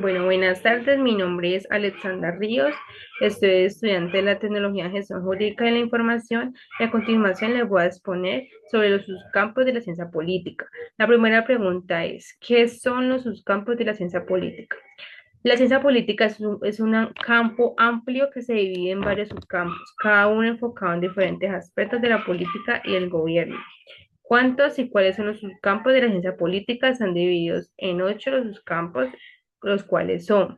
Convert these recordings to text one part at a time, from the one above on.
Bueno, buenas tardes. Mi nombre es Alexandra Ríos. Estoy estudiante de la tecnología en gestión jurídica de la información y a continuación les voy a exponer sobre los subcampos de la ciencia política. La primera pregunta es, ¿qué son los subcampos de la ciencia política? La ciencia política es un campo amplio que se divide en varios subcampos, cada uno enfocado en diferentes aspectos de la política y el gobierno. ¿Cuántos y cuáles son los subcampos de la ciencia política? Están divididos en ocho los subcampos, los cuales son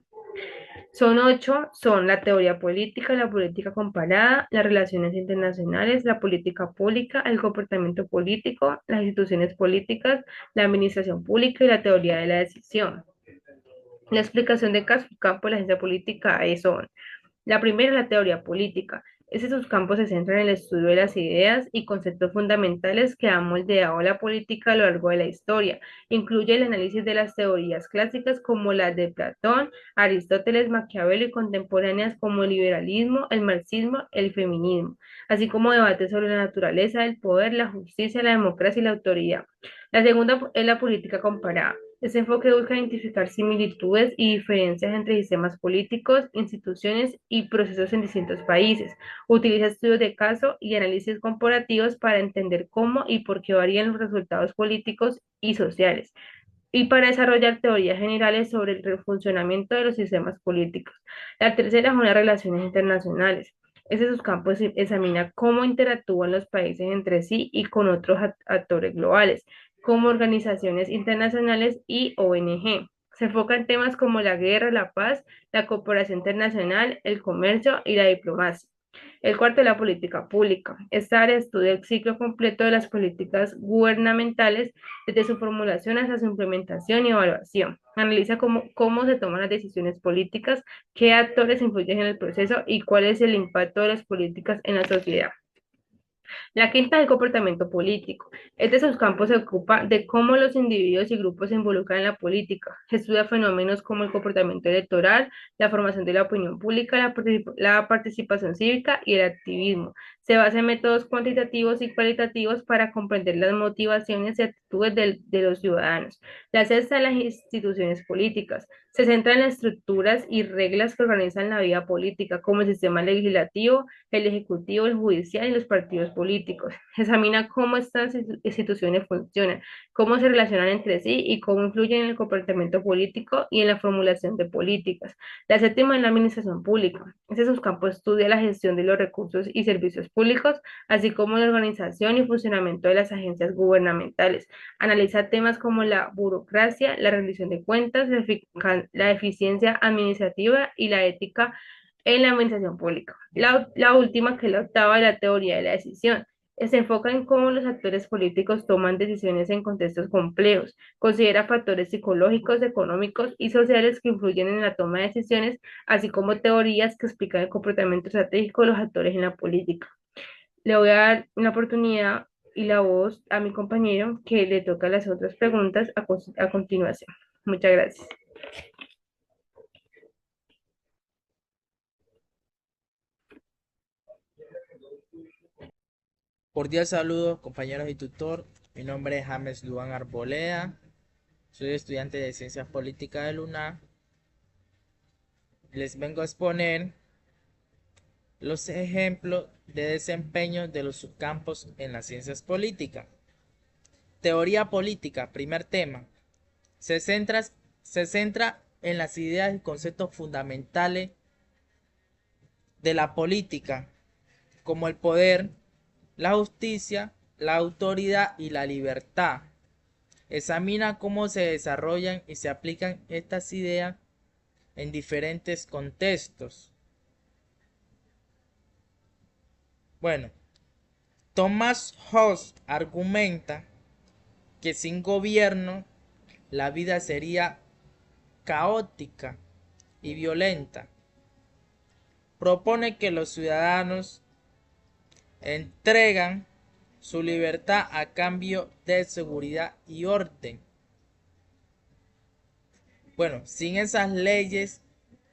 ocho, son la teoría política, la política comparada, las relaciones internacionales, la política pública, el comportamiento político, las instituciones políticas, la administración pública y la teoría de la decisión. La explicación de cada subcampo de la ciencia política son la primera es la teoría política. Estos campos se centran en el estudio de las ideas y conceptos fundamentales que han moldeado la política a lo largo de la historia. Incluye el análisis de las teorías clásicas como las de Platón, Aristóteles, Maquiavelo y contemporáneas como el liberalismo, el marxismo, el feminismo, así como debates sobre la naturaleza del poder, la justicia, la democracia y la autoridad. La segunda es la política comparada. Este enfoque busca identificar similitudes y diferencias entre sistemas políticos, instituciones y procesos en distintos países. Utiliza estudios de caso y análisis comparativos para entender cómo y por qué varían los resultados políticos y sociales, y para desarrollar teorías generales sobre el funcionamiento de los sistemas políticos. La tercera son las relaciones internacionales. Este subcampo examina cómo interactúan los países entre sí y con otros actores globales, como organizaciones internacionales y ONG. Se enfoca en temas como la guerra, la paz, la cooperación internacional, el comercio y la diplomacia. El cuarto es la política pública. Esta área estudia el ciclo completo de las políticas gubernamentales desde su formulación hasta su implementación y evaluación. Analiza cómo se toman las decisiones políticas, qué actores influyen en el proceso y cuál es el impacto de las políticas en la sociedad. La quinta es el comportamiento político. Este subcampo se ocupa de cómo los individuos y grupos se involucran en la política. Estudia fenómenos como el comportamiento electoral, la formación de la opinión pública, la participación cívica y el activismo. Se basa en métodos cuantitativos y cualitativos para comprender las motivaciones y actitudes de los ciudadanos. La sexta es las instituciones políticas. Se centra en las estructuras y reglas que organizan la vida política, como el sistema legislativo, el ejecutivo, el judicial y los partidos políticos. Examina cómo estas instituciones funcionan, cómo se relacionan entre sí y cómo influyen en el comportamiento político y en la formulación de políticas. La séptima es la administración pública. Este subcampo estudia la gestión de los recursos y servicios públicos, así como la organización y funcionamiento de las agencias gubernamentales. Analiza temas como la burocracia, la rendición de cuentas, la eficiencia administrativa y la ética en la administración pública. La última, que es la octava, de la teoría de la decisión. Se enfoca en cómo los actores políticos toman decisiones en contextos complejos. Considera factores psicológicos, económicos y sociales que influyen en la toma de decisiones, así como teorías que explican el comportamiento estratégico de los actores en la política. Le voy a dar una oportunidad y la voz a mi compañero que le toca las otras preguntas a continuación. Muchas gracias. Cordial saludo, compañeros y tutor. Mi nombre es James Duan Arboleda. Soy estudiante de Ciencias Políticas de Luna. Les vengo a exponer los ejemplos de desempeño de los subcampos en las ciencias políticas. Teoría política, primer tema. Se centra, se centra en las ideas y conceptos fundamentales de la política, como el poder, la justicia, la autoridad y la libertad. Examina cómo se desarrollan y se aplican estas ideas en diferentes contextos. Bueno, Thomas Hobbes argumenta que sin gobierno la vida sería caótica y violenta. Propone que los ciudadanos entregan su libertad a cambio de seguridad y orden. Bueno, sin esas leyes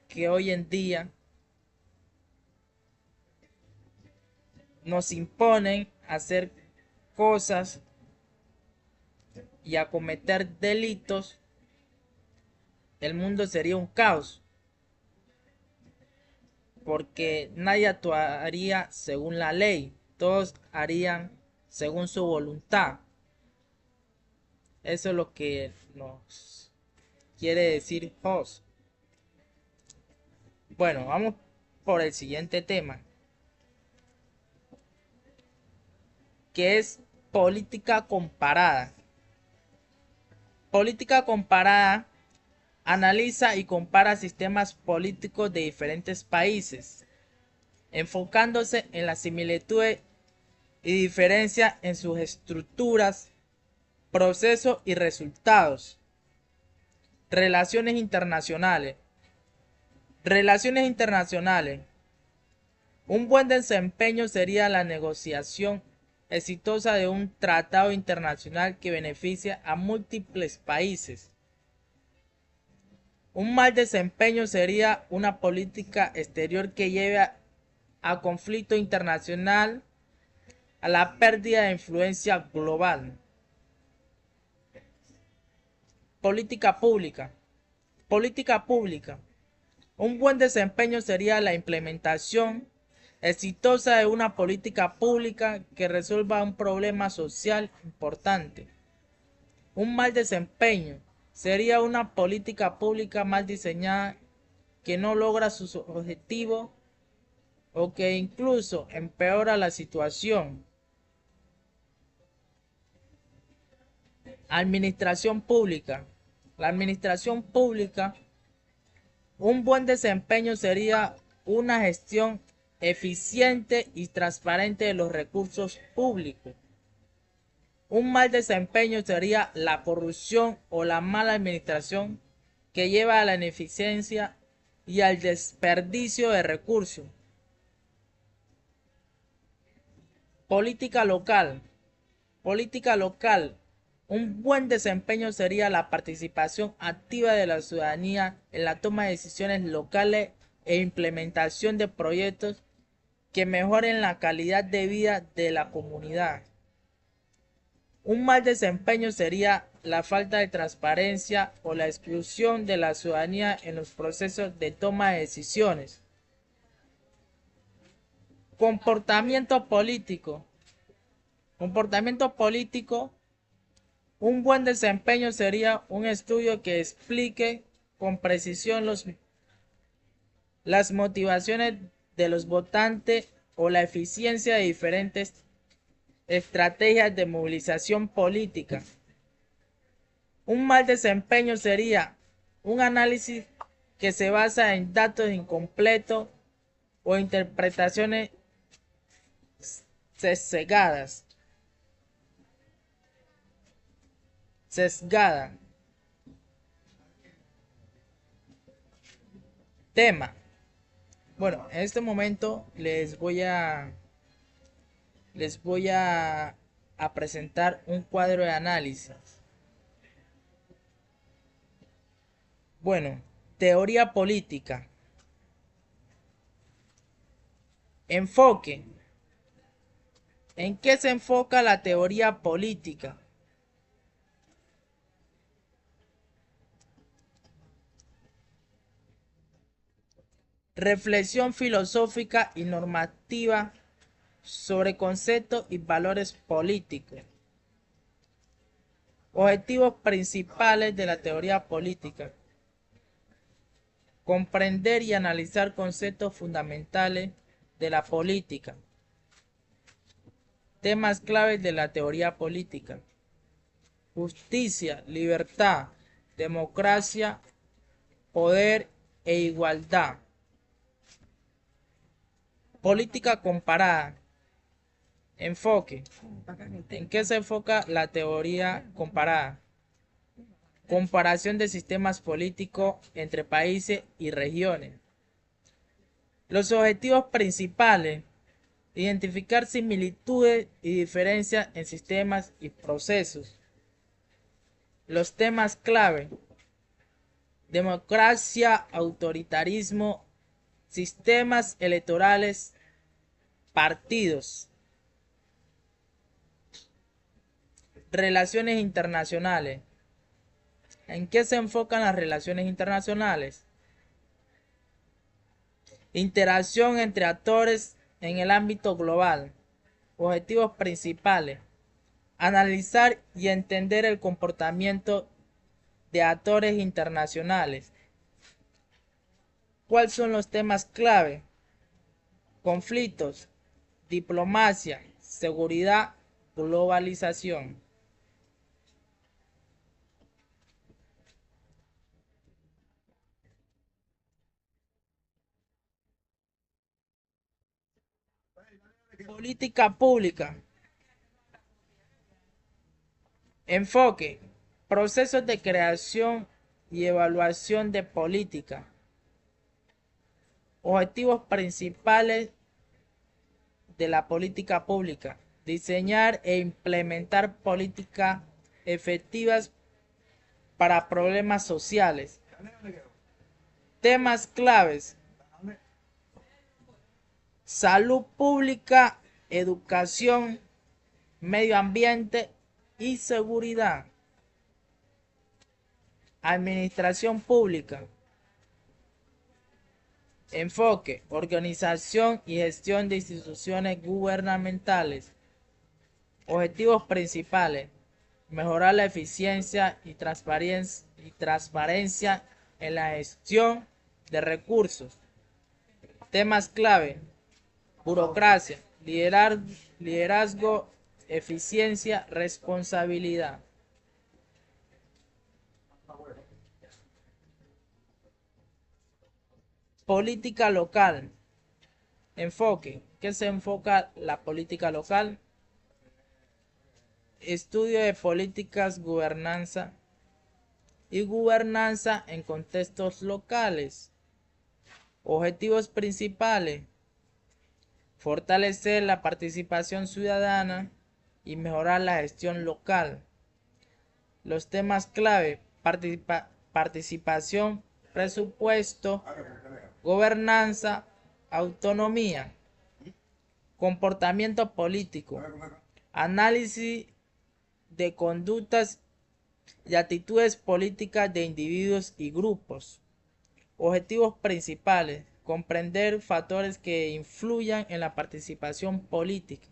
que hoy en día nos imponen hacer cosas y a cometer delitos, el mundo sería un caos, porque nadie actuaría según la ley, todos harían según su voluntad. Eso es lo que nos quiere decir Hobbes. Bueno, vamos por el siguiente tema, que es política comparada. Política comparada analiza y compara sistemas políticos de diferentes países, enfocándose en las similitudes y diferencias en sus estructuras, procesos y resultados. Relaciones internacionales. Relaciones internacionales. Un buen desempeño sería la negociación exitosa de un tratado internacional que beneficia a múltiples países. Un mal desempeño sería una política exterior que lleve a conflicto internacional, a la pérdida de influencia global. Política pública. Política pública. Un buen desempeño sería la implementación exitosa de una política pública que resuelva un problema social importante. Un mal desempeño sería una política pública mal diseñada que no logra sus objetivos o que incluso empeora la situación. Administración pública. La administración pública, un buen desempeño sería una gestión eficiente y transparente de los recursos públicos. Un mal desempeño sería la corrupción o la mala administración que lleva a la ineficiencia y al desperdicio de recursos. Política local. Política local. Un buen desempeño sería la participación activa de la ciudadanía en la toma de decisiones locales e implementación de proyectos que mejoren la calidad de vida de la comunidad. Un mal desempeño sería la falta de transparencia o la exclusión de la ciudadanía en los procesos de toma de decisiones. Comportamiento político. Comportamiento político. Un buen desempeño sería un estudio que explique con precisión las motivaciones de los votantes o la eficiencia de diferentes estrategias de movilización política. Un mal desempeño sería un análisis que se basa en datos incompletos o interpretaciones sesgadas. Tema. Bueno, en este momento les voy a presentar un cuadro de análisis. Bueno, teoría política. Enfoque. ¿En qué se enfoca la teoría política? Reflexión filosófica y normativa sobre conceptos y valores políticos. Objetivos principales de la teoría política. Comprender y analizar conceptos fundamentales de la política. Temas claves de la teoría política. Justicia, libertad, democracia, poder e igualdad. Política comparada. Enfoque. ¿En qué se enfoca la teoría comparada? Comparación de sistemas políticos entre países y regiones. Los objetivos principales: identificar similitudes y diferencias en sistemas y procesos. Los temas clave: democracia, autoritarismo, sistemas electorales, partidos. Relaciones internacionales. ¿En qué se enfocan las relaciones internacionales? Interacción entre actores en el ámbito global. Objetivos principales. Analizar y entender el comportamiento de actores internacionales. ¿Cuáles son los temas clave? Conflictos, diplomacia, seguridad, globalización. Política pública. Enfoque. Procesos de creación y evaluación de política. Objetivos principales de la política pública. Diseñar e implementar políticas efectivas para problemas sociales. Temas claves. Salud pública, educación, medio ambiente y seguridad. Administración pública. Enfoque, organización y gestión de instituciones gubernamentales. Objetivos principales. Mejorar la eficiencia y transparencia en la gestión de recursos. Temas clave. Burocracia, liderazgo, eficiencia, responsabilidad. Política local. Enfoque. ¿Qué se enfoca la política local? Estudio de políticas, gobernanza y gobernanza en contextos locales. Objetivos principales. Fortalecer la participación ciudadana y mejorar la gestión local. Los temas clave: participación, presupuesto, gobernanza, autonomía. Comportamiento político. Análisis de conductas y actitudes políticas de individuos y grupos. Objetivos principales: comprender factores que influyan en la participación política.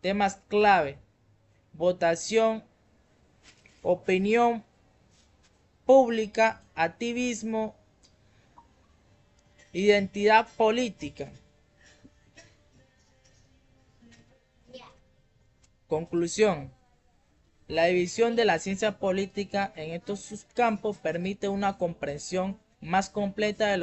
Temas clave: votación, opinión pública, activismo, identidad política. Conclusión. La división de la ciencia política en estos subcampos permite una comprensión más completa de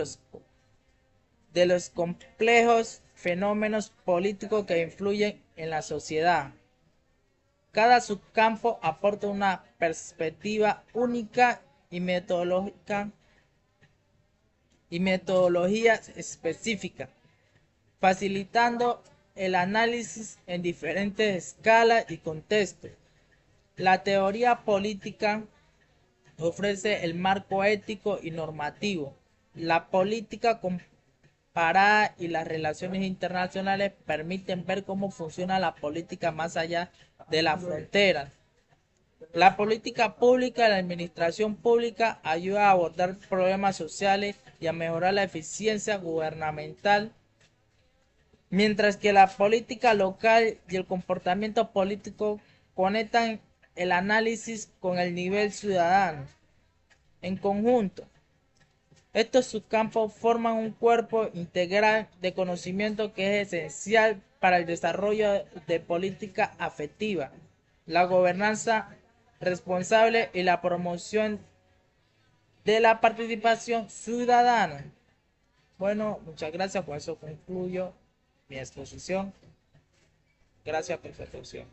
los complejos fenómenos políticos que influyen en la sociedad. Cada subcampo aporta una perspectiva única y metodología específica, facilitando el análisis en diferentes escalas y contextos. La teoría política ofrece el marco ético y normativo. La política comparada y las relaciones internacionales permiten ver cómo funciona la política más allá de las fronteras. La política pública y la administración pública ayuda a abordar problemas sociales y a mejorar la eficiencia gubernamental, mientras que la política local y el comportamiento político conectan el análisis con el nivel ciudadano. En conjunto, estos subcampos forman un cuerpo integral de conocimiento que es esencial para el desarrollo de política afectiva, la gobernanza responsable y la promoción de la participación ciudadana. Bueno, muchas gracias, por eso concluyo mi exposición. Gracias por su atención.